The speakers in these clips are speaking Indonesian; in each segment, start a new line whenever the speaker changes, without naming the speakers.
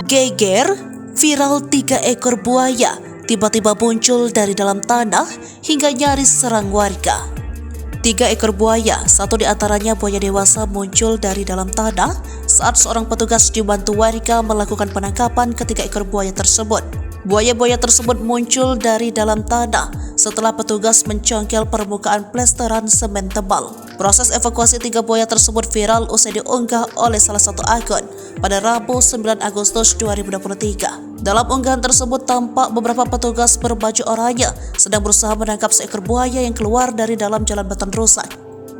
Geger, viral 3 ekor buaya tiba-tiba muncul dari dalam tanah hingga nyaris serang warga. 3 ekor buaya, satu di antaranya buaya dewasa, muncul dari dalam tanah saat seorang petugas dibantu warga melakukan penangkapan ketiga ekor buaya tersebut. Buaya-buaya tersebut muncul dari dalam tanah setelah petugas mencongkel permukaan plesteran semen tebal. Proses evakuasi 3 buaya tersebut viral usai diunggah oleh salah satu akun pada Rabu 9 Agustus 2023. Dalam unggahan tersebut tampak beberapa petugas berbaju oranye sedang berusaha menangkap seekor buaya yang keluar dari dalam jalan beton rusak.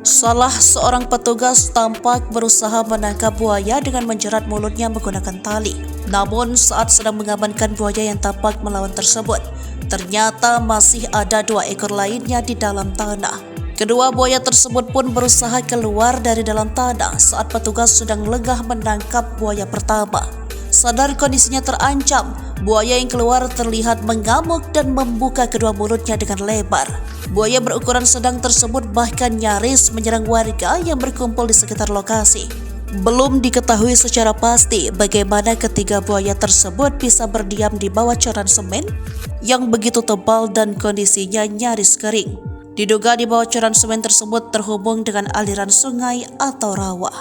Salah seorang petugas tampak berusaha menangkap buaya dengan menjerat mulutnya menggunakan tali. Namun saat sedang mengamankan buaya yang tampak melawan tersebut, ternyata masih ada 2 ekor lainnya di dalam tanah. Kedua buaya tersebut pun berusaha keluar dari dalam tanah saat petugas sedang lengah menangkap buaya pertama. Sadar kondisinya terancam, buaya yang keluar terlihat mengamuk dan membuka kedua mulutnya dengan lebar. Buaya berukuran sedang tersebut bahkan nyaris menyerang warga yang berkumpul di sekitar lokasi. Belum diketahui secara pasti bagaimana ketiga buaya tersebut bisa berdiam di bawah coran semen yang begitu tebal dan kondisinya nyaris kering. Diduga di bawah coran semen tersebut terhubung dengan aliran sungai atau rawa.